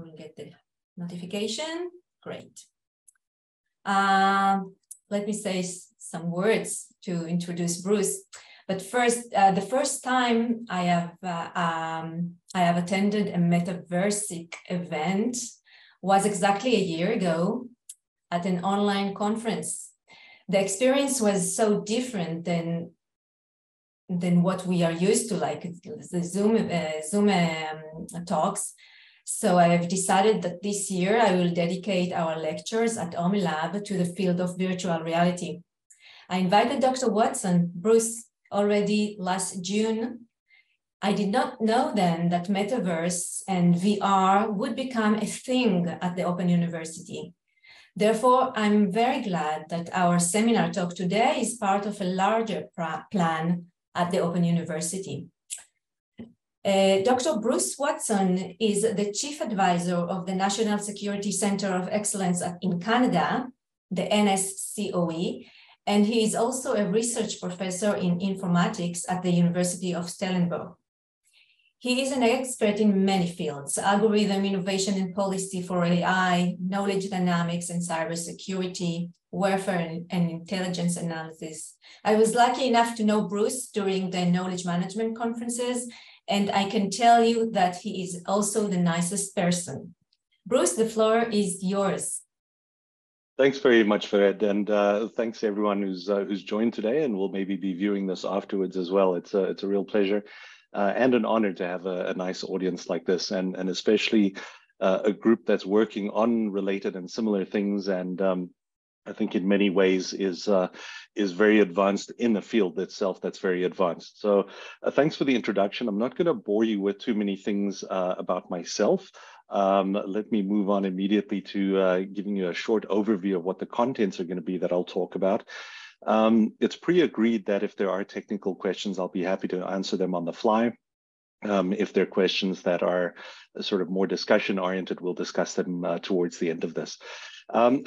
will get the notification. Great. Let me say some words to introduce Bruce. But first, the first time I have attended a Metaversic event was exactly a year ago at an online conference. The experience was so different than what we are used to, like the Zoom talks. So I have decided that this year I will dedicate our lectures at OMILab to the field of virtual reality. I invited Dr. Watson, Bruce, already last June. I did not know then that Metaverse and VR would become a thing at the Open University. Therefore, I'm very glad that our seminar talk today is part of a larger plan at the Open University. Dr. Bruce Watson is the Chief Advisor of the National Security Center of Excellence in Canada, the NSCOE, and he is also a research professor in informatics at the University of Stellenbosch. He is an expert in many fields: algorithm innovation and policy for AI, knowledge dynamics and cybersecurity, warfare and intelligence analysis. I was lucky enough to know Bruce during the knowledge management conferences, and I can tell you that he is also the nicest person. Bruce, the floor is yours. Thanks very much, Farid, and thanks to everyone who's joined today and will maybe be viewing this afterwards as well. It's a real pleasure and an honor to have a nice audience like this, and especially a group that's working on related and similar things, and I think in many ways is very advanced in the field itself that's very advanced. So thanks for the introduction. I'm not going to bore you with too many things about myself. Let me move on immediately to giving you a short overview of what the contents are going to be that I'll talk about. It's pre-agreed that if there are technical questions, I'll be happy to answer them on the fly. If there are questions that are sort of more discussion oriented, we'll discuss them towards the end of this.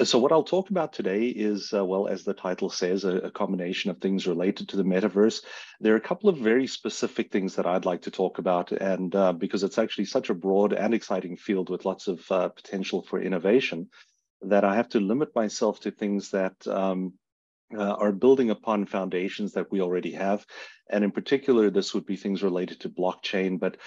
So what I'll talk about today is, well, as the title says, a combination of things related to the metaverse. There are a couple of very specific things that I'd like to talk about, and because it's actually such a broad and exciting field with lots of potential for innovation, that I have to limit myself to things that are building upon foundations that we already have. And in particular, this would be things related to blockchain, but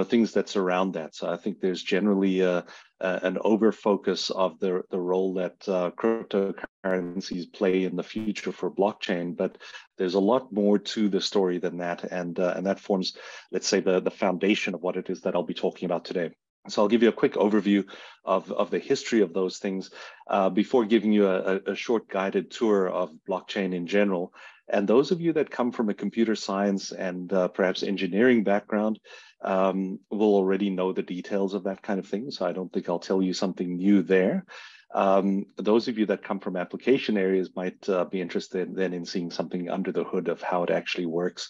things that surround that. So I think there's generally an over focus of the role that cryptocurrencies play in the future for blockchain, but there's a lot more to the story than that, and that forms, let's say, the foundation of what it is that I'll be talking about today. So I'll give you a quick overview of the history of those things before giving you a short guided tour of blockchain in general. And those of you that come from a computer science and perhaps engineering background will already know the details of that kind of thing. So I don't think I'll tell you something new there. Those of you that come from application areas might be interested then in seeing something under the hood of how it actually works.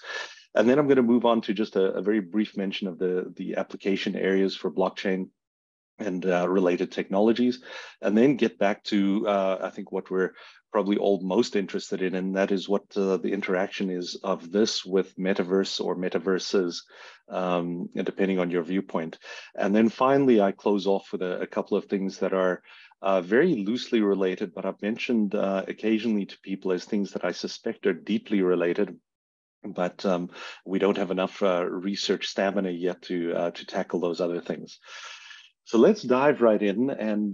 And then I'm going to move on to just a very brief mention of the application areas for blockchain and related technologies, and then get back to, I think, what we're probably all most interested in, and that is what the interaction is of this with metaverse or metaverses, depending on your viewpoint. And then finally, I close off with a couple of things that are very loosely related, but I've mentioned occasionally to people as things that I suspect are deeply related, but we don't have enough research stamina yet to tackle those other things. So let's dive right in and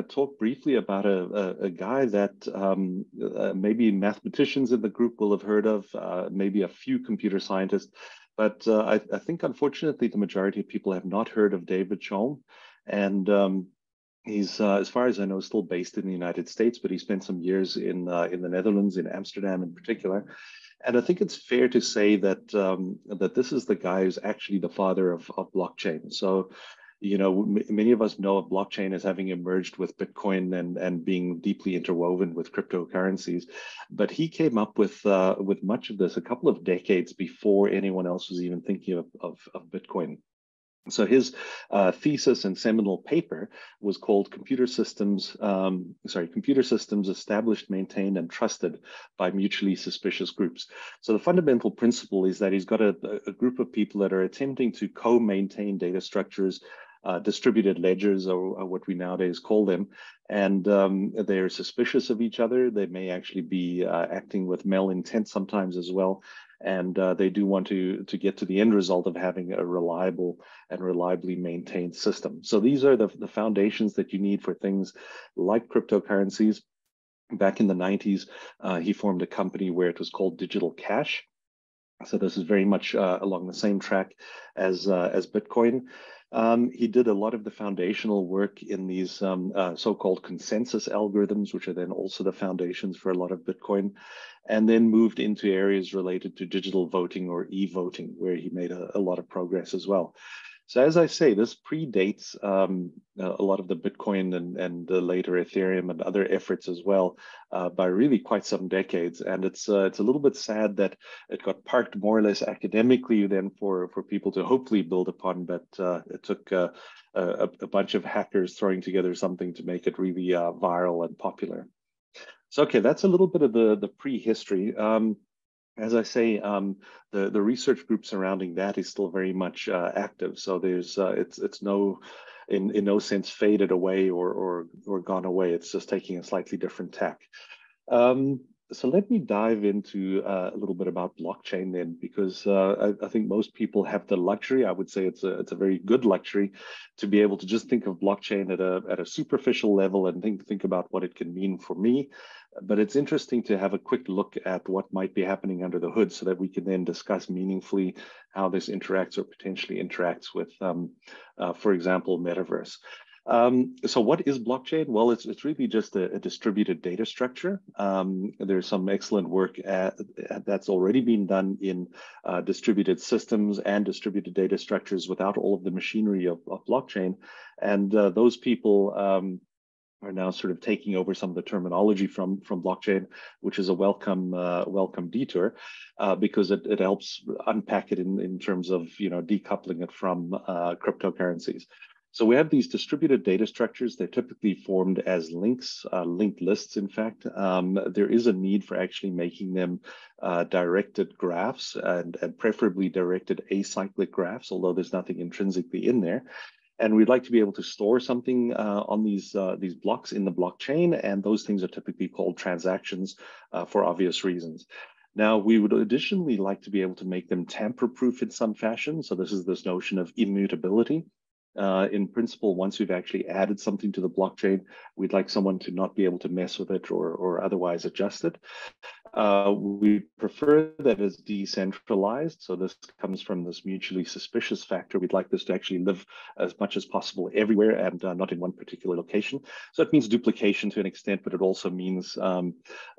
talk briefly about a guy that maybe mathematicians in the group will have heard of, maybe a few computer scientists, but I think unfortunately the majority of people have not heard of David Chome. And he's, as far as I know, still based in the United States, but he spent some years in the Netherlands, in Amsterdam in particular. And I think it's fair to say that that this is the guy who's actually the father of blockchain. So, many of us know of blockchain as having emerged with Bitcoin and being deeply interwoven with cryptocurrencies. But he came up with much of this a couple of decades before anyone else was even thinking of Bitcoin. So his thesis and seminal paper was called Computer Systems Established, Maintained, and Trusted by Mutually Suspicious Groups. So the fundamental principle is that he's got a group of people that are attempting to co-maintain data structures distributed ledgers, or what we nowadays call them, and they're suspicious of each other. They may actually be acting with malintent sometimes as well, and they do want to get to the end result of having a reliable and reliably maintained system. So these are the foundations that you need for things like cryptocurrencies. Back in the 90s, he formed a company where it was called Digital Cash. So this is very much along the same track as Bitcoin. He did a lot of the foundational work in these so-called consensus algorithms, which are then also the foundations for a lot of Bitcoin, and then moved into areas related to digital voting or e-voting, where he made a lot of progress as well. So as I say, this predates a lot of the Bitcoin and the later Ethereum and other efforts as well by really quite some decades. And it's a little bit sad that it got parked more or less academically then for people to hopefully build upon. But it took a bunch of hackers throwing together something to make it really viral and popular. So, okay, that's a little bit of the prehistory. As I say, the research group surrounding that is still very much active. So there's it's in no sense faded away or gone away. It's just taking a slightly different tack. So let me dive into a little bit about blockchain then, because I think most people have the luxury. I would say it's a very good luxury to be able to just think of blockchain at a superficial level and think about what it can mean for me. But it's interesting to have a quick look at what might be happening under the hood so that we can then discuss meaningfully how this interacts or potentially interacts with, for example, Metaverse. So what is blockchain? Well, it's really just a distributed data structure. There's some excellent work that's already been done in distributed systems and distributed data structures without all of the machinery of blockchain. And those people are now sort of taking over some of the terminology from blockchain, which is a welcome detour, because it helps unpack it in terms of decoupling it from cryptocurrencies. So we have these distributed data structures. They're typically formed as links, linked lists, in fact. There is a need for actually making them directed graphs and preferably directed acyclic graphs, although there's nothing intrinsically in there. And we'd like to be able to store something on these blocks in the blockchain, and those things are typically called transactions for obvious reasons. Now, we would additionally like to be able to make them tamper-proof in some fashion. So this is this notion of immutability. In principle, once we've actually added something to the blockchain, we'd like someone to not be able to mess with it or otherwise adjust it. We prefer that it's decentralized. So this comes from this mutually suspicious factor. We'd like this to actually live as much as possible everywhere and not in one particular location. So it means duplication to an extent, but it also means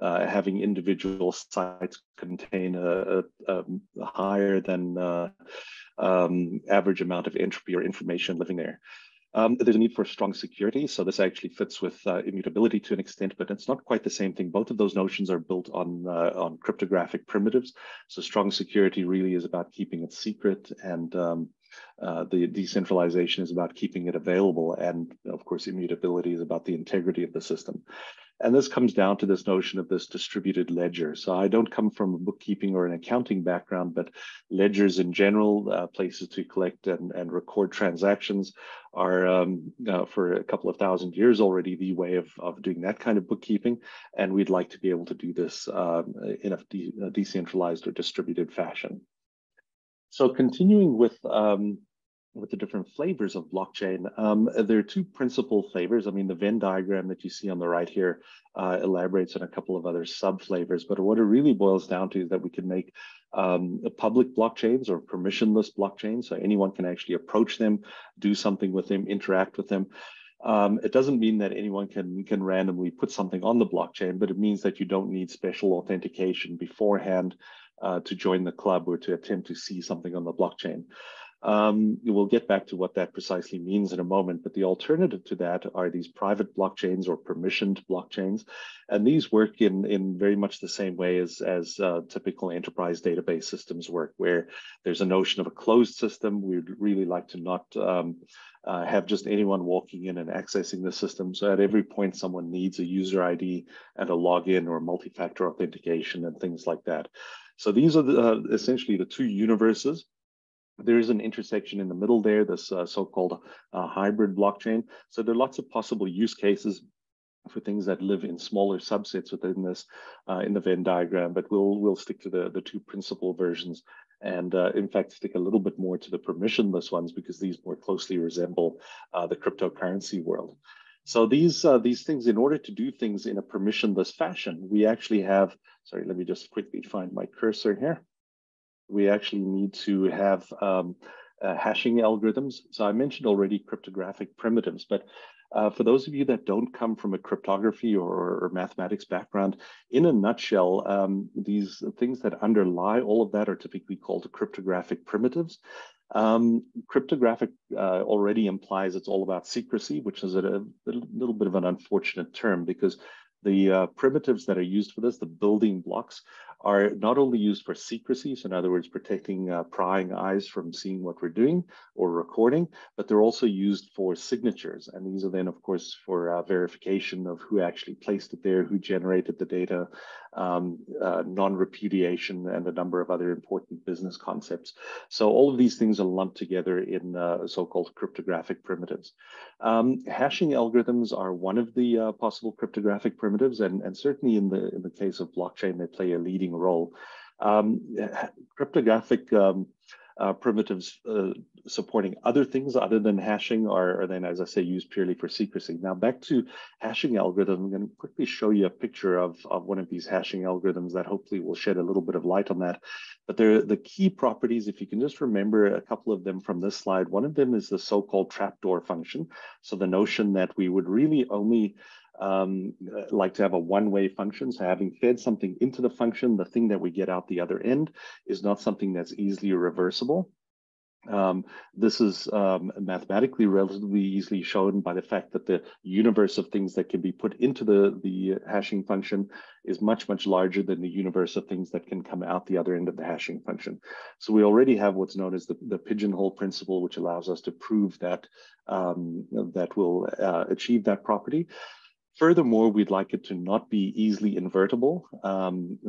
having individual sites contain a higher than average amount of entropy or information living there. There's a need for strong security. So this actually fits with immutability to an extent, but it's not quite the same thing. Both of those notions are built on cryptographic primitives. So strong security really is about keeping it secret, and the decentralization is about keeping it available. And of course, immutability is about the integrity of the system. And this comes down to this notion of this distributed ledger. So I don't come from a bookkeeping or an accounting background, but ledgers in general, places to collect and record transactions, are for a couple of thousand years already the way of doing that kind of bookkeeping. And we'd like to be able to do this in a decentralized or distributed fashion. So continuing with the different flavors of blockchain, there are two principal flavors. I mean, the Venn diagram that you see on the right here elaborates on a couple of other sub-flavors, but what it really boils down to is that we can make public blockchains or permissionless blockchains, so anyone can actually approach them, do something with them, interact with them. It doesn't mean that anyone can randomly put something on the blockchain, but it means that you don't need special authentication beforehand to join the club or to attempt to see something on the blockchain. We'll get back to what that precisely means in a moment, but the alternative to that are these private blockchains or permissioned blockchains. And these work in very much the same way as typical enterprise database systems work, where there's a notion of a closed system. We'd really like to not have just anyone walking in and accessing the system. So at every point, someone needs a user ID and a login or multi-factor authentication and things like that. So these are essentially the two universes There is an intersection in the middle there, this so-called hybrid blockchain. So there are lots of possible use cases for things that live in smaller subsets within this in the Venn diagram, but we'll stick to the two principal versions, and in fact stick a little bit more to the permissionless ones, because these more closely resemble the cryptocurrency world. So these things, in order to do things in a permissionless fashion, we actually have, sorry, let me just quickly find my cursor here. We actually need to have hashing algorithms. So I mentioned already cryptographic primitives, but for those of you that don't come from a cryptography or mathematics background, in a nutshell, these things that underlie all of that are typically called cryptographic primitives. Cryptographic already implies it's all about secrecy, which is a little bit of an unfortunate term, because the primitives that are used for this, the building blocks, are not only used for secrecy, so in other words, protecting prying eyes from seeing what we're doing or recording, but they're also used for signatures. And these are then, of course, for verification of who actually placed it there, who generated the data, non-repudiation, and a number of other important business concepts. So all of these things are lumped together in so-called cryptographic primitives. Hashing algorithms are one of the possible cryptographic primitives, and certainly in the case of blockchain, they play a leading role. Cryptographic primitives supporting other things other than hashing are then, as I say, used purely for secrecy. Now back to hashing algorithm, I'm going to quickly show you a picture of one of these hashing algorithms that hopefully will shed a little bit of light on that. But the key properties, if you can just remember a couple of them from this slide, one of them is the so-called trapdoor function. So the notion that we would really only like to have a one-way function. So having fed something into the function, the thing that we get out the other end is not something that's easily reversible. This is mathematically relatively easily shown by the fact that the universe of things that can be put into the hashing function is much, much larger than the universe of things that can come out the other end of the hashing function. So we already have what's known as the pigeonhole principle, which allows us to prove that that will achieve that property. Furthermore, we'd like it to not be easily invertible.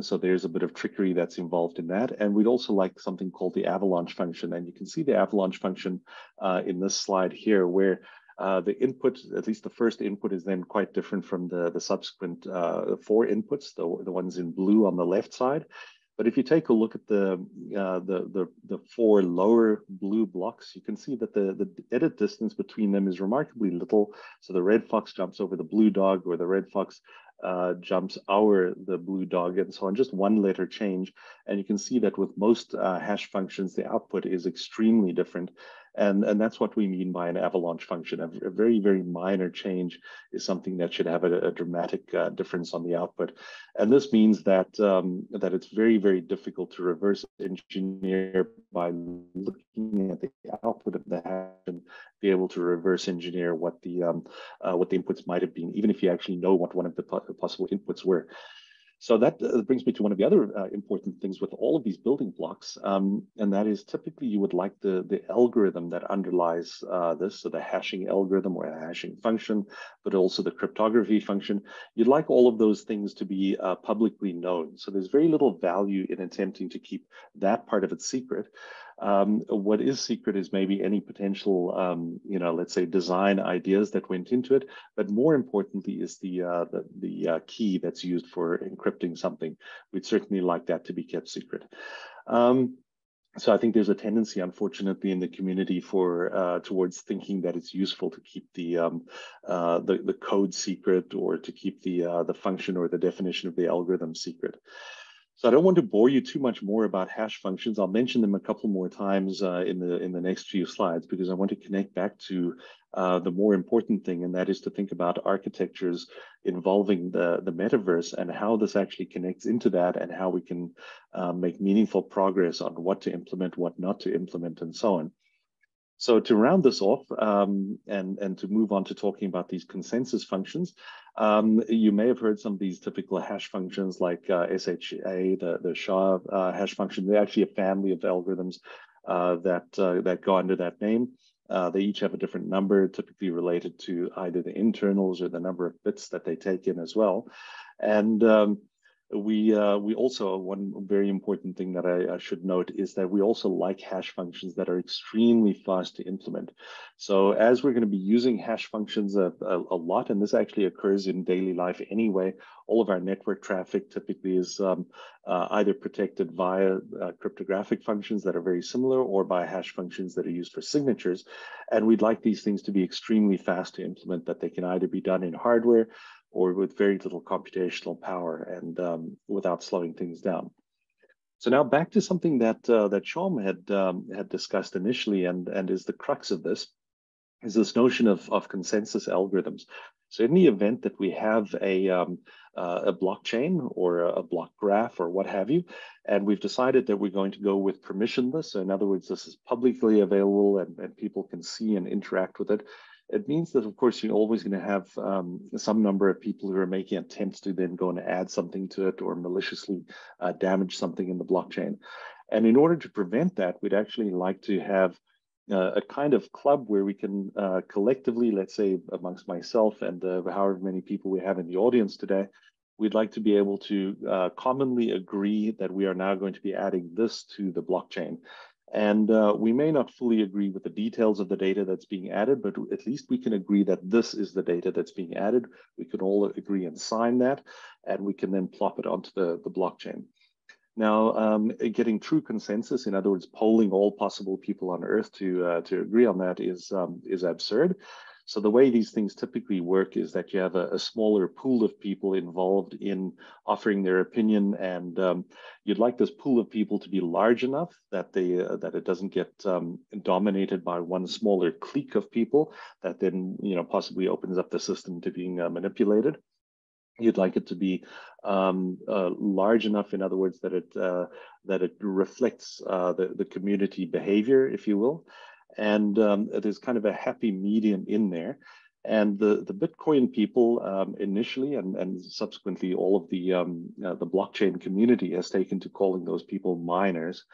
So there's a bit of trickery that's involved in that. And we'd also like something called the Avalanche function. And you can see the Avalanche function in this slide here, where the input, at least the first input, is then quite different from the subsequent 4 inputs, the ones in blue on the left side. But if you take a look at the 4 lower blue blocks, you can see that the edit distance between them is remarkably little. So the red fox jumps over the blue dog, or the red fox jumps over the blue dog, and so on, just one letter change. And you can see that with most hash functions, the output is extremely different. And that's what we mean by an avalanche function. A very, very minor change is something that should have a dramatic difference on the output. And this means that that it's very, very difficult to reverse engineer by looking at the output of the hash and be able to reverse engineer what the inputs might have been, even if you actually know what one of the possible inputs were. So that brings me to one of the other important things with all of these building blocks, and that is typically you would like the algorithm that underlies this, so the hashing algorithm or a hashing function, but also the cryptography function. You'd like all of those things to be publicly known. So there's very little value in attempting to keep that part of it secret. What is secret is maybe any potential, let's say design ideas that went into it, but more importantly is the key that's used for encrypting something. We'd certainly like that to be kept secret. So I think there's a tendency, unfortunately, in the community for towards thinking that it's useful to keep the code secret, or to keep the function or the definition of the algorithm secret. So I don't want to bore you too much more about hash functions. I'll mention them a couple more times in the next few slides, because I want to connect back to the more important thing, and that is to think about architectures involving the metaverse and how this actually connects into that, and how we can make meaningful progress on what to implement, what not to implement, and so on. So to round this off and to move on to talking about these consensus functions, you may have heard some of these typical hash functions like SHA, the SHA hash function. They're actually a family of algorithms that go under that name. They each have a different number, typically related to either the internals or the number of bits that they take in as well. And we also, one very important thing that I should note is that we also like hash functions that are extremely fast to implement. So as we're going to be using hash functions a lot, and this actually occurs in daily life anyway, all of our network traffic typically is either protected via cryptographic functions that are very similar, or by hash functions that are used for signatures. And we'd like these things to be extremely fast to implement, that they can either be done in hardware or with very little computational power and without slowing things down. So now back to something that that Chome had discussed initially, and is the crux of this, is this notion of consensus algorithms. So in the event that we have a blockchain or a block graph or what have you, and we've decided that we're going to go with permissionless, so in other words, this is publicly available and people can see and interact with it, it means that, of course, you're always going to have some number of people who are making attempts to then go and add something to it or maliciously damage something in the blockchain. And in order to prevent that, we'd actually like to have a kind of club where we can collectively, let's say amongst myself and however many people we have in the audience today, we'd like to be able to commonly agree that we are now going to be adding this to the blockchain. And we may not fully agree with the details of the data that's being added, but at least we can agree that this is the data that's being added. We can all agree and sign that, and we can then plop it onto the blockchain. Now, getting true consensus, in other words, polling all possible people on Earth to agree on that is absurd. So the way these things typically work is that you have a smaller pool of people involved in offering their opinion, and you'd like this pool of people to be large enough that that it doesn't get dominated by one smaller clique of people that then possibly opens up the system to being manipulated. You'd like it to be large enough, in other words, that it reflects the community behavior, if you will. And there's kind of a happy medium in there. And the Bitcoin people initially, and subsequently all of the blockchain community has taken to calling those people miners.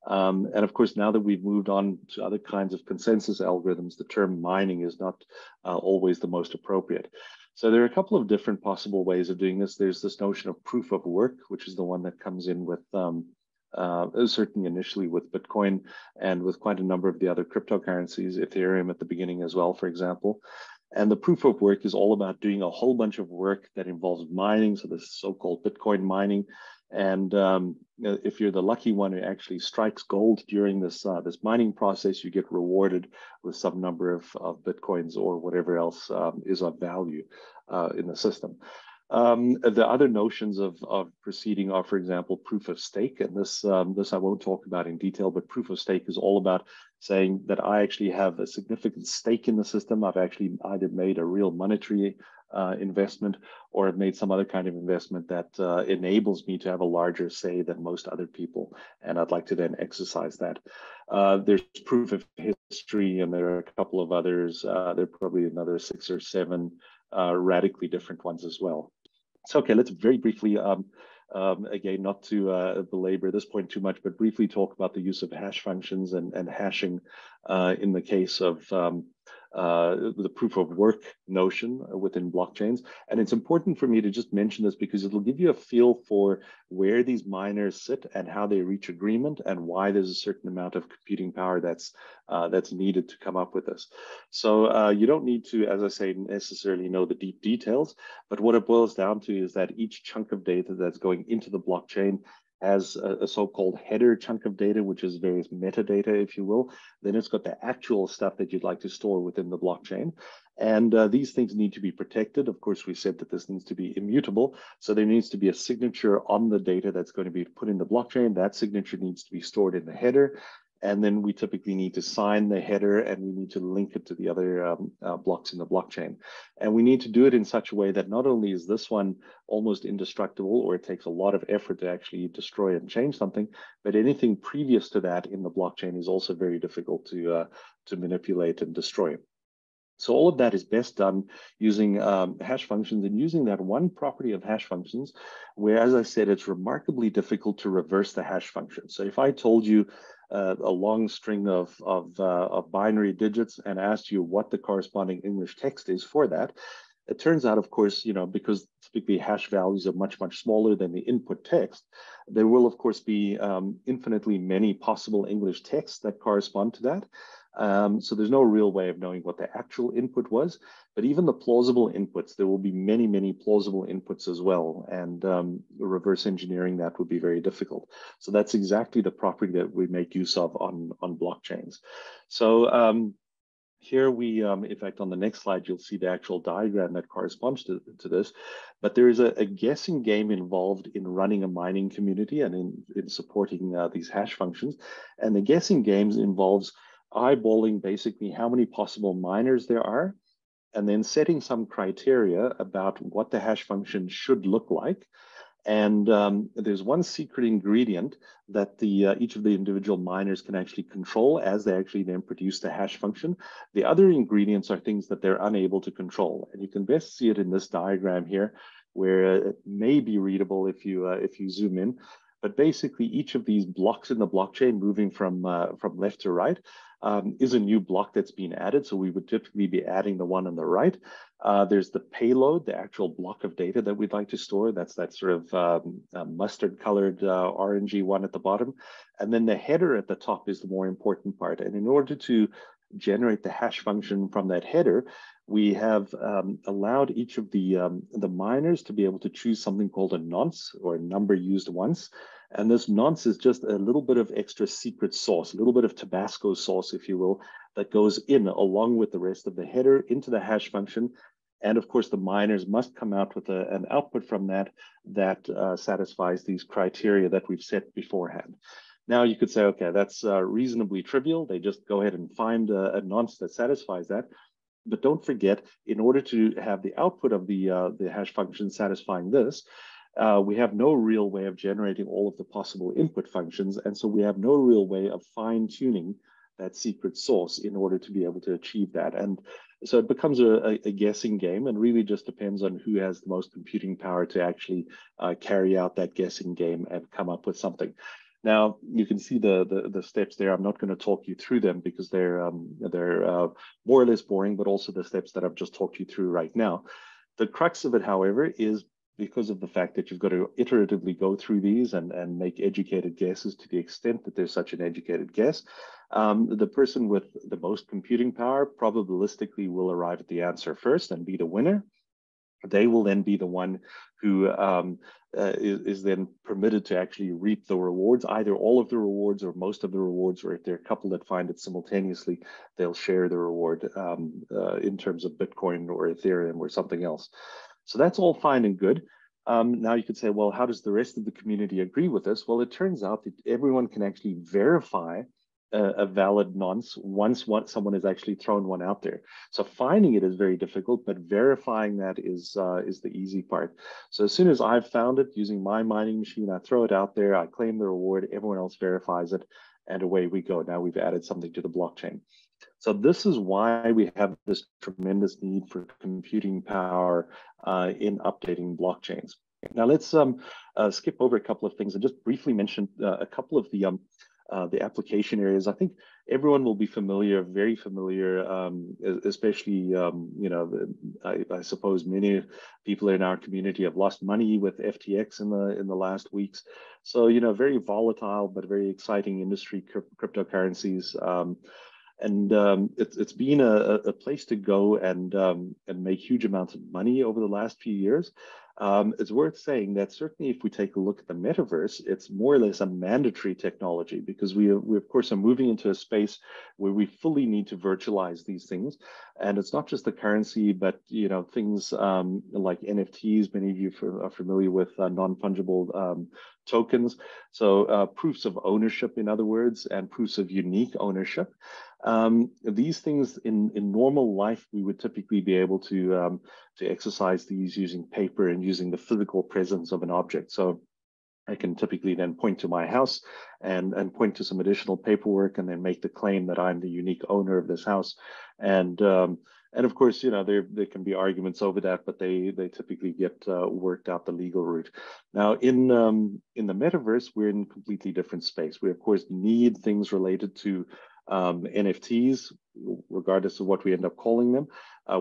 And of course, now that we've moved on to other kinds of consensus algorithms, the term mining is not always the most appropriate. So there are a couple of different possible ways of doing this. There's this notion of proof of work, which is the one that comes in with certainly initially with Bitcoin and with quite a number of the other cryptocurrencies, Ethereum at the beginning as well, for example. And the proof of work is all about doing a whole bunch of work that involves mining, so this so-called Bitcoin mining. And if you're the lucky one who actually strikes gold during this this mining process, you get rewarded with some number of Bitcoins or whatever else is of value in the system. The other notions of proceeding are, for example, proof of stake. And this I won't talk about in detail, but proof of stake is all about saying that I actually have a significant stake in the system. I've actually either made a real monetary investment, or have made some other kind of investment that enables me to have a larger say than most other people. And I'd like to then exercise that. There's proof of history, and there are a couple of others. There are probably another 6 or 7 radically different ones as well. So, okay, let's very briefly, again, not to belabor this point too much, but briefly talk about the use of hash functions and hashing in the case of the proof of work notion within blockchains. And it's important for me to just mention this because it'll give you a feel for where these miners sit and how they reach agreement and why there's a certain amount of computing power that's needed to come up with this. So you don't need to, as I say, necessarily know the deep details, but what it boils down to is that each chunk of data that's going into the blockchain has a so-called header chunk of data, which is various metadata, if you will. Then it's got the actual stuff that you'd like to store within the blockchain. And these things need to be protected. Of course, we said that this needs to be immutable. So there needs to be a signature on the data that's going to be put in the blockchain. That signature needs to be stored in the header. And then we typically need to sign the header, and we need to link it to the other blocks in the blockchain. And we need to do it in such a way that not only is this one almost indestructible, or it takes a lot of effort to actually destroy and change something, but anything previous to that in the blockchain is also very difficult to manipulate and destroy. So all of that is best done using hash functions, and using that one property of hash functions, where, as I said, it's remarkably difficult to reverse the hash function. So if I told you a long string of binary digits and asked you what the corresponding English text is for that, It turns out, of course, because typically hash values are much, much smaller than the input text, there will, of course, be infinitely many possible English texts that correspond to that. So there's no real way of knowing what the actual input was, but even the plausible inputs, there will be many, many plausible inputs as well. And reverse engineering that would be very difficult. So that's exactly the property that we make use of on blockchains. So here we, in fact, on the next slide, you'll see the actual diagram that corresponds to this. But there is a guessing game involved in running a mining community and in supporting these hash functions. And the guessing games involves eyeballing basically how many possible miners there are, and then setting some criteria about what the hash function should look like. And there's one secret ingredient that each of the individual miners can actually control as they actually then produce the hash function. The other ingredients are things that they're unable to control. And you can best see it in this diagram here, where it may be readable if you zoom in. But basically, each of these blocks in the blockchain moving from left to right is a new block that's been added. So we would typically be adding the one on the right. There's the payload, the actual block of data that we'd like to store. That's that sort of mustard colored orangey one at the bottom. And then the header at the top is the more important part. And in order to generate the hash function from that header, we have allowed each of the miners to be able to choose something called a nonce, or a number used once. And this nonce is just a little bit of extra secret sauce, a little bit of Tabasco sauce, if you will, that goes in along with the rest of the header into the hash function. And of course, the miners must come out with an output from that satisfies these criteria that we've set beforehand. Now you could say, okay, that's reasonably trivial. They just go ahead and find a nonce that satisfies that. But don't forget, in order to have the output of the hash function satisfying this, we have no real way of generating all of the possible input functions. And so we have no real way of fine-tuning that secret sauce in order to be able to achieve that. And so it becomes a guessing game, and really just depends on who has the most computing power to actually carry out that guessing game and come up with something. Now, you can see the steps there. I'm not going to talk you through them because they're more or less boring, but also the steps that I've just talked you through right now. The crux of it, however, is because of the fact that you've got to iteratively go through these and make educated guesses to the extent that there's such an educated guess, the person with the most computing power probabilistically will arrive at the answer first and be the winner. They will then be the one who is then permitted to actually reap the rewards, either all of the rewards or most of the rewards, or if there are a couple that find it simultaneously, they'll share the reward in terms of Bitcoin or Ethereum or something else. So that's all fine and good. Now you could say, well, how does the rest of the community agree with this? Well, it turns out that everyone can actually verify a valid nonce once someone has actually thrown one out there. So finding it is very difficult, but verifying that is the easy part. So as soon as I've found it using my mining machine, I throw it out there, I claim the reward, everyone else verifies it, and away we go. Now we've added something to the blockchain. So this is why we have this tremendous need for computing power in updating blockchains. Now let's skip over a couple of things and just briefly mention a couple of the application areas. I think everyone will be very familiar, especially, I suppose many people in our community have lost money with FTX in the last weeks. So, very volatile, but very exciting industry, cryptocurrencies. It's been a place to go and make huge amounts of money over the last few years. It's worth saying that certainly if we take a look at the metaverse, it's more or less a mandatory technology, because we of course are moving into a space where we fully need to virtualize these things. And it's not just the currency, but things like NFTs. Many of you are familiar with non-fungible tokens. So proofs of ownership, in other words, and proofs of unique ownership. These things in normal life, we would typically be able to exercise these using paper and using the physical presence of an object. So I can typically then point to my house and point to some additional paperwork and then make the claim that I'm the unique owner of this house. And of course, there can be arguments over that, but they typically get worked out the legal route. Now, in the metaverse, we're in a completely different space. We, of course, need things related to NFTs, regardless of what we end up calling them.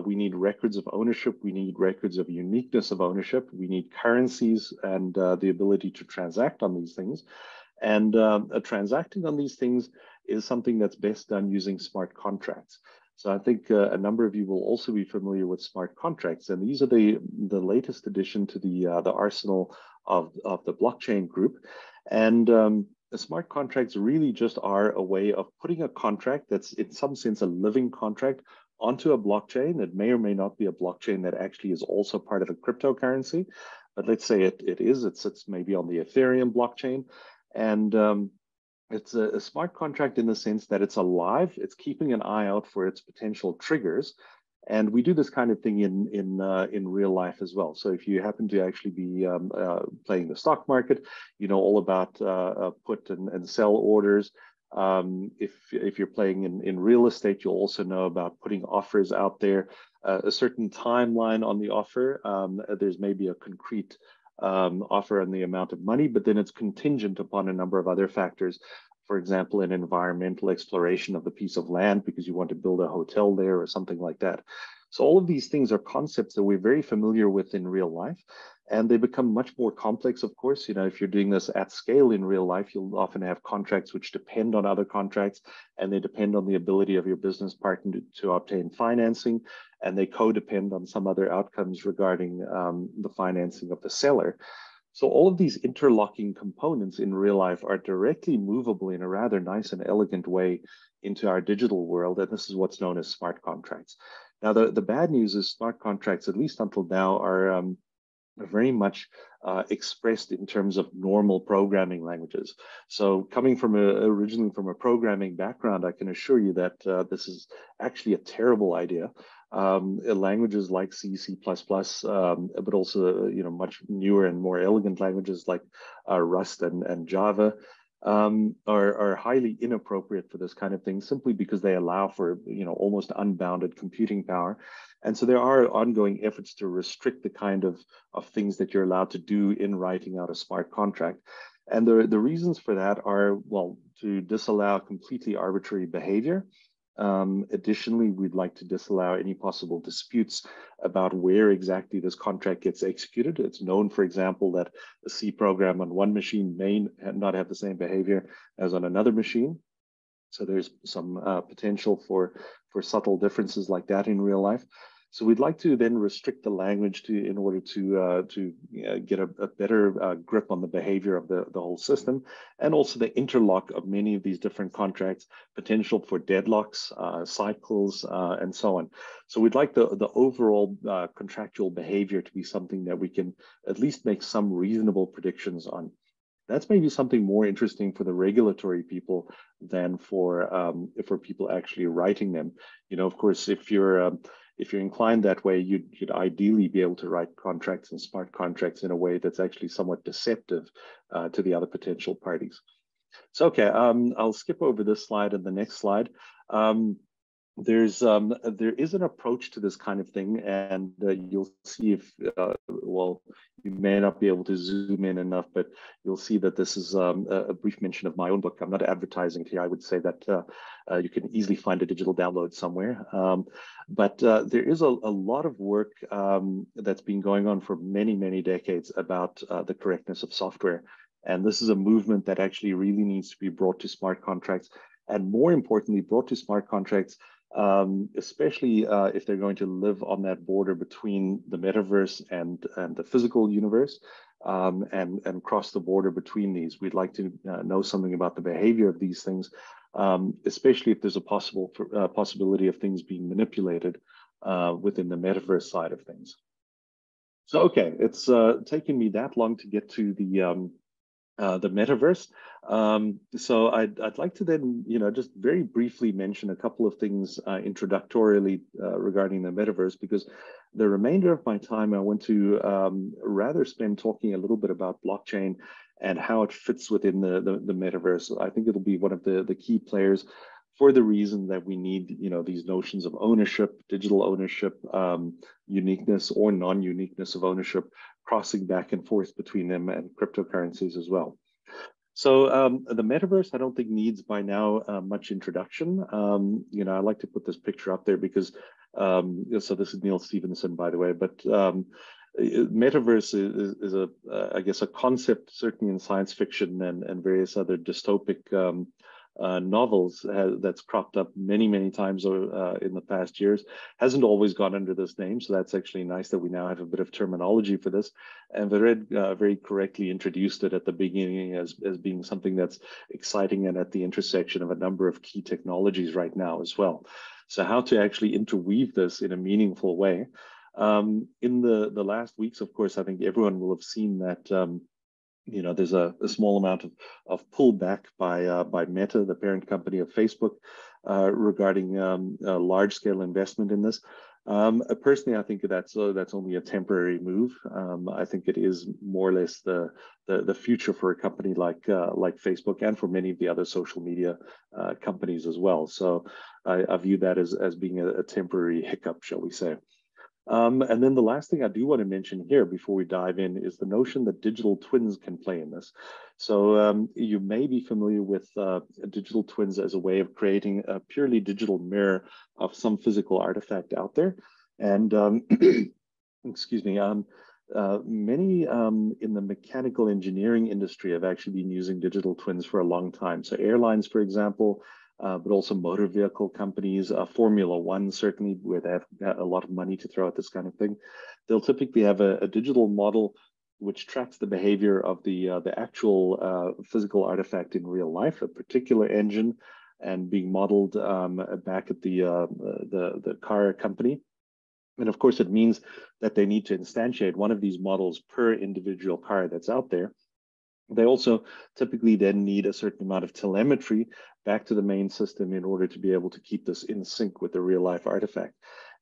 We need records of ownership. We need records of uniqueness of ownership. We need currencies and the ability to transact on these things. And transacting on these things is something that's best done using smart contracts. So I think a number of you will also be familiar with smart contracts, and these are the latest addition to the arsenal of the blockchain group. And the smart contracts really just are a way of putting a contract that's in some sense a living contract onto a blockchain. It may or may not be a blockchain that actually is also part of a cryptocurrency, but let's say it is. It sits maybe on the Ethereum blockchain, and it's a smart contract in the sense that it's alive. It's keeping an eye out for its potential triggers, and we do this kind of thing in real life as well. So if you happen to actually be playing the stock market, you know all about put and sell orders. If you're playing in real estate, you'll also know about putting offers out there, a certain timeline on the offer. There's maybe a concrete offer on the amount of money, but then it's contingent upon a number of other factors. For example, an environmental exploration of the piece of land because you want to build a hotel there or something like that. So all of these things are concepts that we're very familiar with in real life, and they become much more complex, of course. You know, if you're doing this at scale in real life, you'll often have contracts which depend on other contracts, and they depend on the ability of your business partner to obtain financing, and they co-depend on some other outcomes regarding the financing of the seller. So all of these interlocking components in real life are directly movable in a rather nice and elegant way into our digital world, and this is what's known as smart contracts. Now, the bad news is smart contracts, at least until now, are very much expressed in terms of normal programming languages. So coming from originally from a programming background, I can assure you that this is actually a terrible idea. Languages like C, C++, but also much newer and more elegant languages like Rust and Java are highly inappropriate for this kind of thing, simply because they allow for almost unbounded computing power. And so there are ongoing efforts to restrict the kind of things that you're allowed to do in writing out a smart contract. And the reasons for that are, well, to disallow completely arbitrary behavior. Additionally, we'd like to disallow any possible disputes about where exactly this contract gets executed. It's known, for example, that a C program on one machine may not have the same behavior as on another machine. So there's some potential for subtle differences like that in real life. So we'd like to then restrict the language in order to get a better grip on the behavior of the whole system, and also the interlock of many of these different contracts, potential for deadlocks, cycles, and so on. So we'd like the overall contractual behavior to be something that we can at least make some reasonable predictions on. That's maybe something more interesting for the regulatory people than for people actually writing them. Of course, if you're inclined that way, you'd ideally be able to write contracts and smart contracts in a way that's actually somewhat deceptive to the other potential parties. So, okay, I'll skip over this slide and the next slide. There is an approach to this kind of thing, and you'll see if, well, you may not be able to zoom in enough, but you'll see that this is a brief mention of my own book. I'm not advertising here. I would say that you can easily find a digital download somewhere. But there is a lot of work that's been going on for many, many decades about the correctness of software. And this is a movement that actually really needs to be brought to smart contracts, and more importantly, brought to smart contracts especially if they're going to live on that border between the metaverse and the physical universe, and cross the border between these. We'd like to know something about the behavior of these things, especially if there's a possibility of things being manipulated within the metaverse side of things. So, okay, it's taken me that long to get to the metaverse. So I'd like to then, just very briefly mention a couple of things introductorily regarding the metaverse, because the remainder of my time I want to rather spend talking a little bit about blockchain and how it fits within the metaverse. I think it'll be one of the key players, for the reason that we need, these notions of ownership, digital ownership, uniqueness or non-uniqueness of ownership, crossing back and forth between them and cryptocurrencies as well. So the metaverse, I don't think needs by now much introduction. I like to put this picture up there because So this is Neil Stevenson, by the way, but metaverse is I guess, a concept, certainly in science fiction and various other dystopic novels that's cropped up many times in the past years. Hasn't always gone under this name, so that's actually nice that we now have a bit of terminology for this. And Vered very correctly introduced it at the beginning as being something that's exciting and at the intersection of a number of key technologies right now as well. So how to actually interweave this in a meaningful way. In the last weeks, of course, I think everyone will have seen that there's a small amount of pullback by Meta, the parent company of Facebook, regarding a large-scale investment in this. Personally, I think that's only a temporary move. I think it is more or less the future for a company like Facebook and for many of the other social media companies as well. So I view that as being a temporary hiccup, shall we say. And then the last thing I do want to mention here before we dive in is the notion that digital twins can play in this. So you may be familiar with digital twins as a way of creating a purely digital mirror of some physical artifact out there. And excuse me, many in the mechanical engineering industry have actually been using digital twins for a long time. So airlines, for example, but also motor vehicle companies, Formula One, certainly, where they have a lot of money to throw at this kind of thing. They'll typically have a digital model which tracks the behavior of the actual physical artifact in real life, a particular engine, and being modeled back at the car company. And of course, it means that they need to instantiate one of these models per individual car that's out there. They also typically then need a certain amount of telemetry back to the main system in order to be able to keep this in sync with the real life artifact.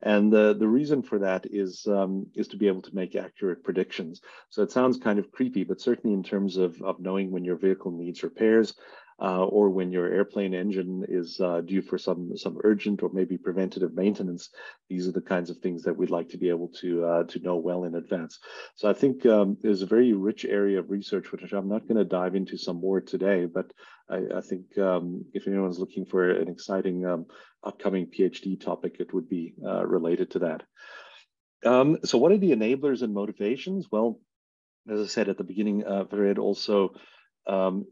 And the reason for that is to be able to make accurate predictions. So it sounds kind of creepy, but certainly in terms of knowing when your vehicle needs repairs, or when your airplane engine is due for some urgent or maybe preventative maintenance, these are the kinds of things that we'd like to be able to know well in advance. So I think there's a very rich area of research, which I'm not going to dive into some more today, but I think if anyone's looking for an exciting upcoming PhD topic, it would be related to that. So what are the enablers and motivations? Well, as I said at the beginning, Vered also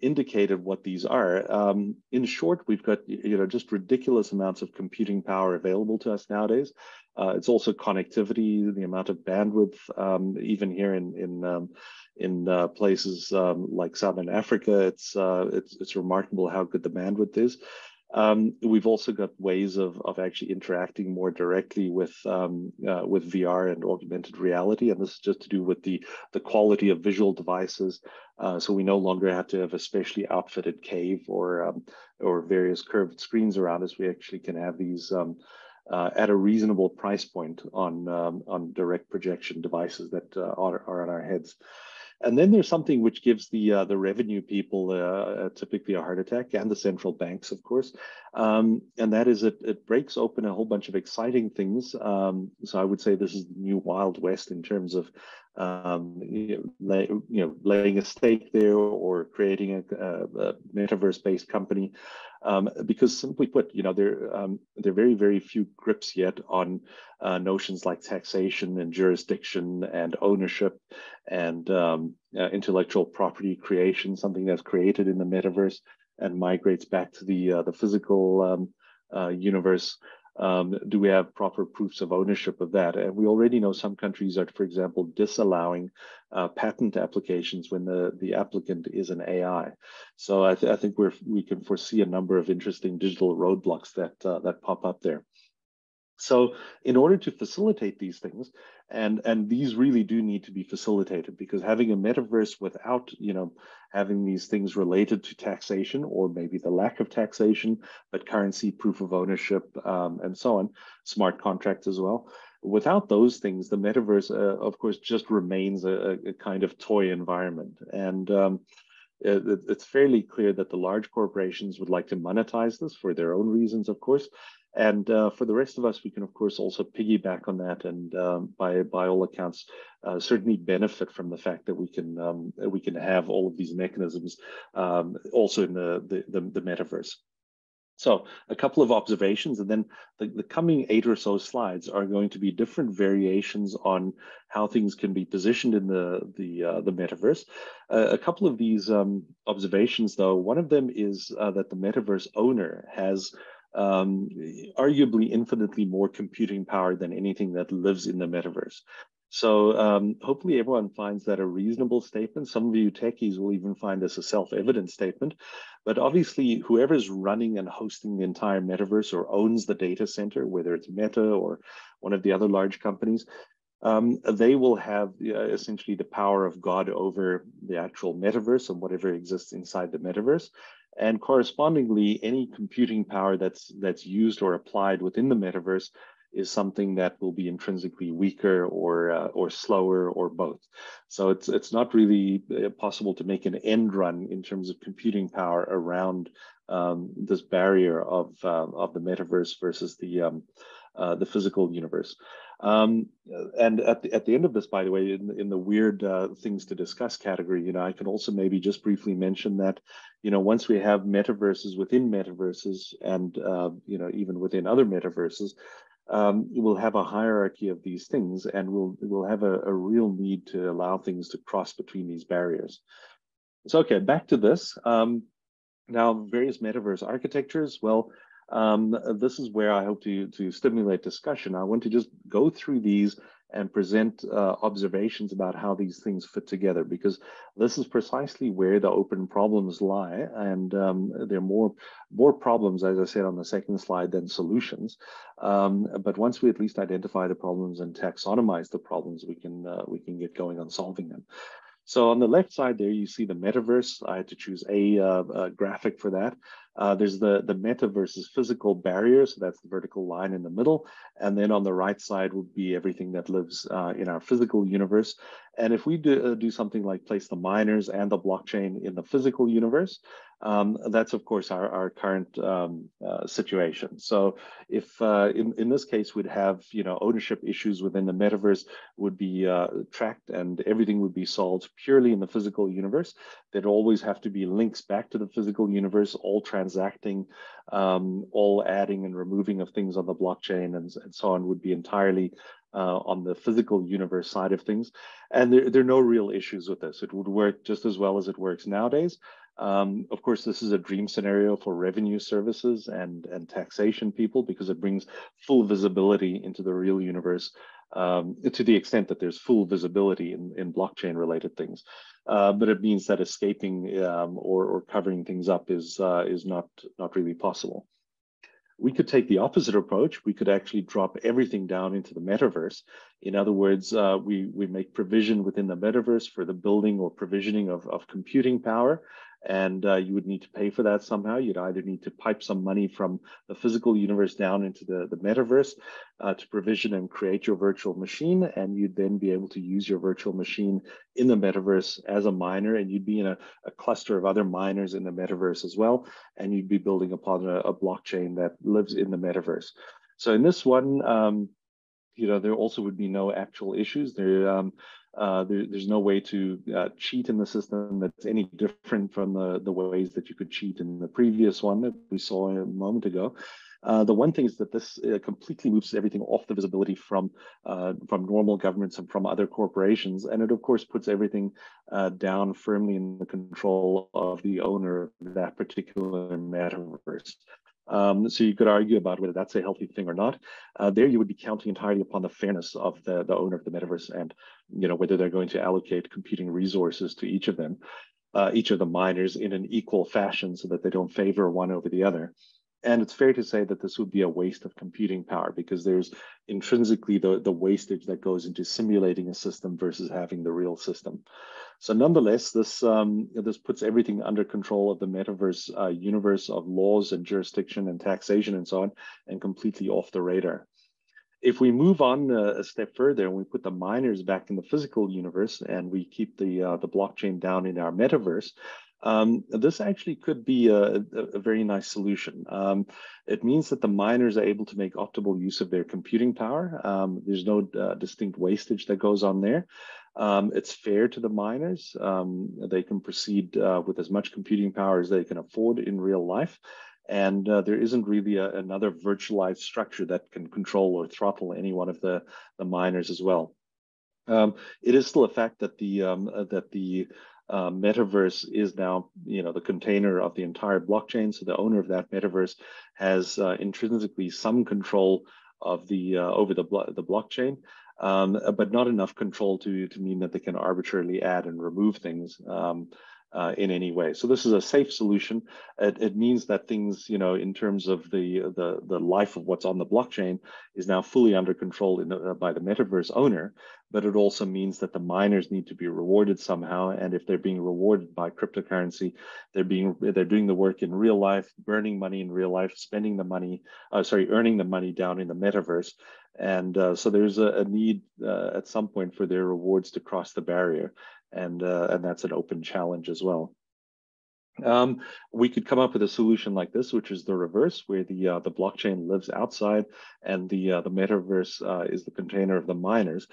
indicated what these are. In short, we've got just ridiculous amounts of computing power available to us nowadays. It's also connectivity, the amount of bandwidth, even here in places like Southern Africa. It's remarkable how good the bandwidth is. We've also got ways of actually interacting more directly with VR and augmented reality, and this is just to do with the quality of visual devices. So we no longer have to have a specially outfitted cave or various curved screens around us. We actually can have these at a reasonable price point on direct projection devices that are on our heads. And then there's something which gives the revenue people typically a heart attack, and the central banks, of course. And that is it breaks open a whole bunch of exciting things. So I would say this is the new Wild West in terms of laying a stake there or creating a metaverse-based company. Because simply put, there are very few grips yet on notions like taxation and jurisdiction and ownership and intellectual property creation, something that's created in the metaverse and migrates back to the physical universe. Do we have proper proofs of ownership of that? And we already know some countries are, for example, disallowing patent applications when the applicant is an AI. So I think we can foresee a number of interesting digital roadblocks that pop up there. So in order to facilitate these things, and these really do need to be facilitated, because having a metaverse without having these things related to taxation, or maybe the lack of taxation, but currency, proof of ownership, and so on, smart contracts as well. Without those things, the metaverse, of course, just remains a kind of toy environment. And it's fairly clear that the large corporations would like to monetize this for their own reasons, of course. And for the rest of us, we can, of course, also piggyback on that, and by all accounts, certainly benefit from the fact that we can have all of these mechanisms also in the metaverse. So a couple of observations, and then the coming 8 or so slides are going to be different variations on how things can be positioned in the metaverse. A couple of these observations, though, one of them is that the metaverse owner has arguably infinitely more computing power than anything that lives in the metaverse. So hopefully everyone finds that a reasonable statement. Some of you techies will even find this a self-evident statement. But obviously, whoever's running and hosting the entire metaverse or owns the data center, whether it's Meta or one of the other large companies, they will have essentially the power of God over the actual metaverse and whatever exists inside the metaverse. And correspondingly, any computing power that's used or applied within the metaverse is something that will be intrinsically weaker or slower or both. So it's not really possible to make an end run in terms of computing power around this barrier of the metaverse versus the physical universe. And at the end of this, by the way, in the weird things to discuss category, I can also maybe just briefly mention that, once we have metaverses within metaverses and, even within other metaverses, we'll have a hierarchy of these things, and we'll have a real need to allow things to cross between these barriers. So, okay, back to this. Now, various metaverse architectures. Well, this is where I hope to stimulate discussion. I want to just go through these and present observations about how these things fit together, because this is precisely where the open problems lie, and there are more problems, as I said on the second slide, than solutions. But once we at least identify the problems and taxonomize the problems, we can get going on solving them. So on the left side there, you see the metaverse. I had to choose a graphic for that. There's the meta versus physical barrier. So that's the vertical line in the middle. And then on the right side would be everything that lives in our physical universe. And if we do something like place the miners and the blockchain in the physical universe, that's of course our current situation. So if in this case we'd have ownership issues within the metaverse would be tracked, and everything would be solved purely in the physical universe. There'd always have to be links back to the physical universe, all transacting, all adding and removing of things on the blockchain and so on would be entirely on the physical universe side of things. And there are no real issues with this. It would work just as well as it works nowadays. Of course, this is a dream scenario for revenue services and taxation people, because it brings full visibility into the real universe to the extent that there's full visibility in blockchain related things. But it means that escaping or covering things up is not really possible. We could take the opposite approach. We could actually drop everything down into the metaverse. In other words, we make provision within the metaverse for the building or provisioning of computing power. And you would need to pay for that somehow. You'd either need to pipe some money from the physical universe down into the metaverse to provision and create your virtual machine. And you'd then be able to use your virtual machine in the metaverse as a miner. And you'd be in a cluster of other miners in the metaverse as well. And you'd be building upon a blockchain that lives in the metaverse. So in this one, there also would be no actual issues. There's no way to cheat in the system that's any different from the ways that you could cheat in the previous one that we saw a moment ago. The one thing is that this completely moves everything off the visibility from normal governments and from other corporations, and it of course puts everything down firmly in the control of the owner of that particular metaverse. So you could argue about whether that's a healthy thing or not. There you would be counting entirely upon the fairness of the owner of the metaverse, and whether they're going to allocate computing resources to each of them, each of the miners in an equal fashion so that they don't favor one over the other. And it's fair to say that this would be a waste of computing power, because there's intrinsically the wastage that goes into simulating a system versus having the real system. So nonetheless, this puts everything under control of the metaverse universe of laws and jurisdiction and taxation and so on, and completely off the radar. If we move on a step further and we put the miners back in the physical universe and we keep the blockchain down in our metaverse, this actually could be a very nice solution. It means that the miners are able to make optimal use of their computing power. There's no distinct wastage that goes on there. It's fair to the miners. They can proceed with as much computing power as they can afford in real life. And there isn't really another virtualized structure that can control or throttle any one of the miners as well. It is still a fact that the metaverse is now, the container of the entire blockchain. So the owner of that metaverse has intrinsically some control of the over the blockchain, but not enough control to mean that they can arbitrarily add and remove things in any way. So this is a safe solution. It means that things, in terms of the life of what's on the blockchain, is now fully under control by the metaverse owner. But it also means that the miners need to be rewarded somehow. And if they're being rewarded by cryptocurrency, they're doing the work in real life, burning money in real life, spending the money, earning the money down in the metaverse. And so there's a need at some point for their rewards to cross the barrier. And that's an open challenge as well. We could come up with a solution like this, which is the reverse, where the blockchain lives outside and the metaverse is the container of the miners.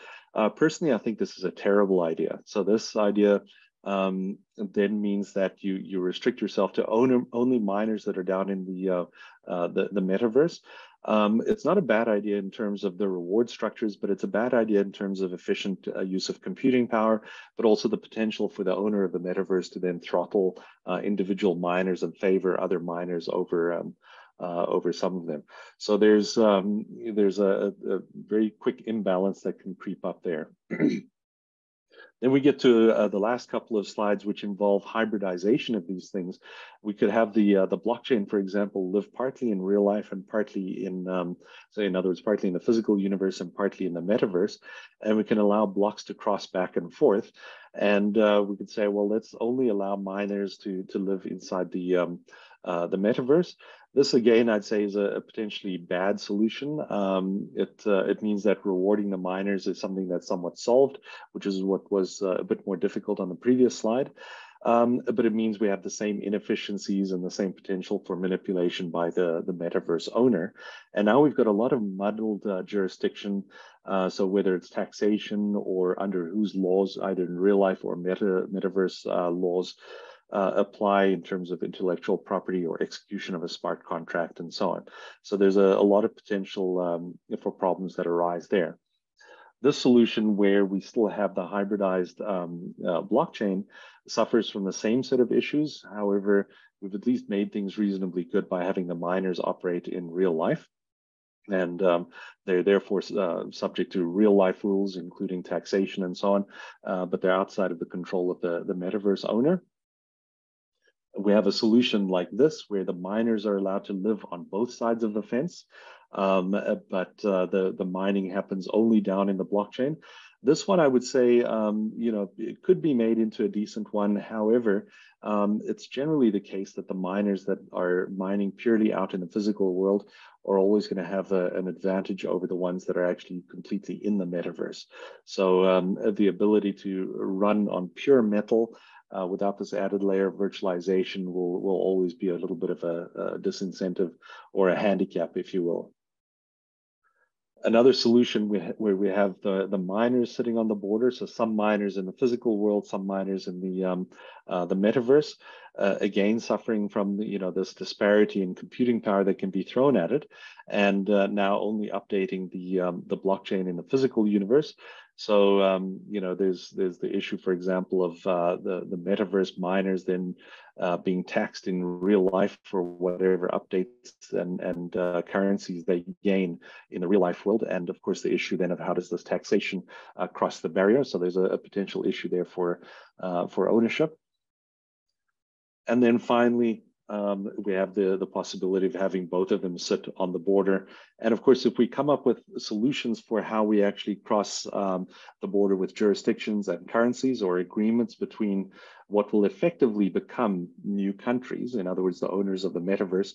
Personally, I think this is a terrible idea. So this idea then means that you restrict yourself to only miners that are down in the metaverse. It's not a bad idea in terms of the reward structures, but it's a bad idea in terms of efficient use of computing power, but also the potential for the owner of the metaverse to then throttle individual miners and favor other miners over some of them. So there's a very quick imbalance that can creep up there. Then we get to the last couple of slides, which involve hybridization of these things. We could have the blockchain, for example, live partly in real life and partly in, in other words, partly in the physical universe and partly in the metaverse. And we can allow blocks to cross back and forth. And we could say, well, let's only allow miners to live inside the metaverse. This, again, I'd say is a potentially bad solution. It means that rewarding the miners is something that's somewhat solved, which is what was a bit more difficult on the previous slide. But it means we have the same inefficiencies and the same potential for manipulation by the metaverse owner. And now we've got a lot of muddled jurisdiction. So whether it's taxation or under whose laws, either in real life or metaverse laws, apply in terms of intellectual property or execution of a smart contract and so on. So there's a lot of potential for problems that arise there. This solution, where we still have the hybridized blockchain, suffers from the same set of issues. However, we've at least made things reasonably good by having the miners operate in real life. And they're therefore subject to real life rules, including taxation and so on, but they're outside of the control of the metaverse owner. We have a solution like this, where the miners are allowed to live on both sides of the fence, but the mining happens only down in the blockchain. This one, I would say, it could be made into a decent one. However, it's generally the case that the miners that are mining purely out in the physical world are always going to have an advantage over the ones that are actually completely in the metaverse. So the ability to run on pure metal without this added layer of virtualization will always be a little bit of a disincentive or a handicap, if you will. Another solution where we have the miners sitting on the border, so some miners in the physical world, some miners in the metaverse, again suffering from this disparity in computing power that can be thrown at it, and now only updating the blockchain in the physical universe. So there's the issue, for example, of the metaverse miners then being taxed in real life for whatever updates and currencies they gain in the real life world, and of course the issue then of how does this taxation cross the barrier. So there's a potential issue there for ownership. And then finally, we have the possibility of having both of them sit on the border. And of course, if we come up with solutions for how we actually cross the border with jurisdictions and currencies, or agreements between what will effectively become new countries, in other words, the owners of the metaverse,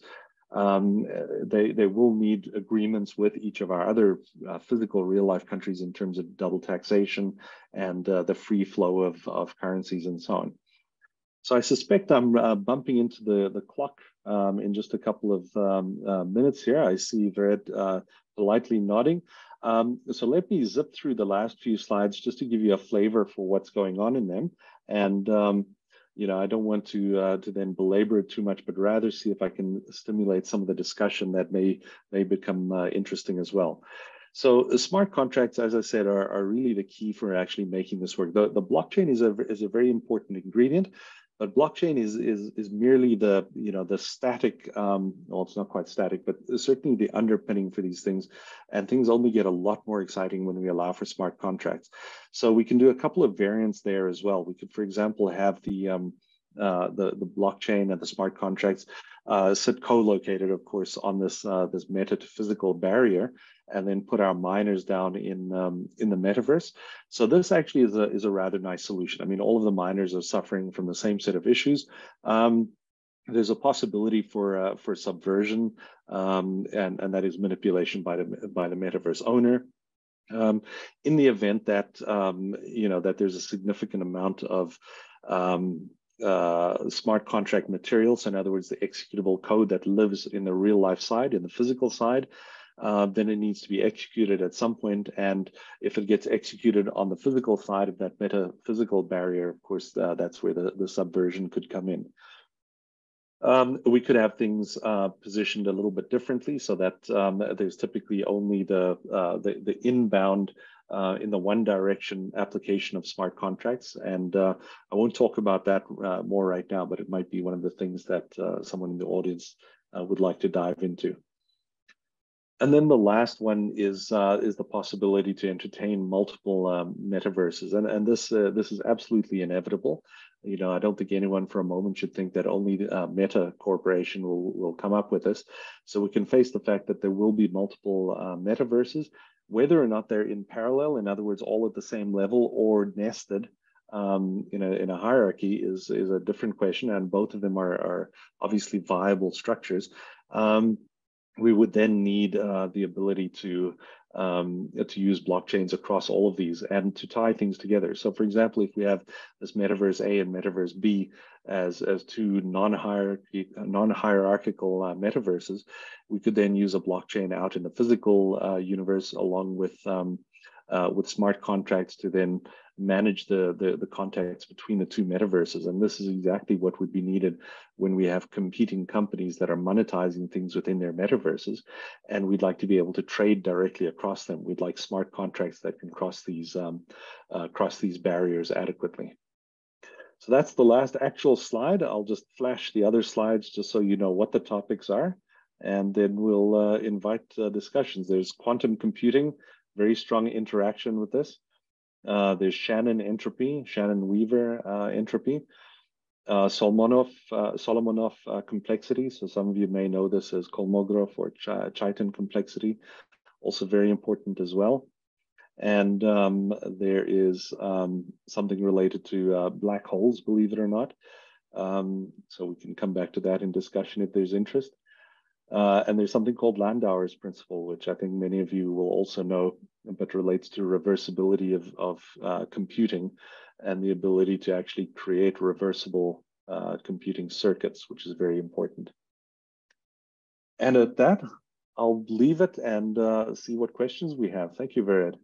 they will need agreements with each of our other physical real-life countries in terms of double taxation and the free flow of currencies and so on. So I suspect I'm bumping into the clock in just a couple of minutes here. I see Vered politely nodding. So let me zip through the last few slides just to give you a flavor for what's going on in them. And I don't want to then belabor it too much, but rather see if I can stimulate some of the discussion that may become interesting as well. So smart contracts, as I said, are really the key for actually making this work. The blockchain is a very important ingredient, but blockchain is merely the the static. Well, it's not quite static, but certainly the underpinning for these things. And things only get a lot more exciting when we allow for smart contracts. So we can do a couple of variants there as well. We could, for example, have the blockchain and the smart contracts sit co-located, of course, on this meta to physical barrier, and then put our miners down in the metaverse. So this actually is a rather nice solution. I mean, all of the miners are suffering from the same set of issues. There's a possibility for subversion, and that is manipulation by the metaverse owner. In the event that that there's a significant amount of smart contract material, so in other words, the executable code that lives in the real life side, in the physical side, then it needs to be executed at some point. And if it gets executed on the physical side of that metaphysical barrier, of course, that's where the subversion could come in. We could have things positioned a little bit differently, so that there's typically only the inbound in the one direction application of smart contracts. And I won't talk about that more right now, but it might be one of the things that someone in the audience would like to dive into. And then the last one is the possibility to entertain multiple metaverses, and this is absolutely inevitable. I don't think anyone for a moment should think that only Meta Corporation will come up with this. So we can face the fact that there will be multiple metaverses, whether or not they're in parallel, in other words, all at the same level, or nested in a hierarchy is a different question, and both of them are obviously viable structures. We would then need the ability to use blockchains across all of these and to tie things together. So, for example, if we have this Metaverse A and Metaverse B as two non-hierarchical metaverses, we could then use a blockchain out in the physical universe, along with smart contracts to then manage the contacts between the two metaverses. And this is exactly what would be needed when we have competing companies that are monetizing things within their metaverses, and we'd like to be able to trade directly across them. We'd like smart contracts that can cross these barriers adequately. So that's the last actual slide. I'll just flash the other slides just so you know what the topics are, and then we'll invite discussions. There's quantum computing, very strong interaction with this. There's Shannon Weaver entropy, Solomonov complexity. So some of you may know this as Kolmogorov or Chaitin complexity, also very important as well. And there is something related to black holes, believe it or not. So we can come back to that in discussion if there's interest. And there's something called Landauer's principle, which I think many of you will also know, but relates to reversibility of computing and the ability to actually create reversible computing circuits, which is very important. And at that, I'll leave it and see what questions we have. Thank you, Vered.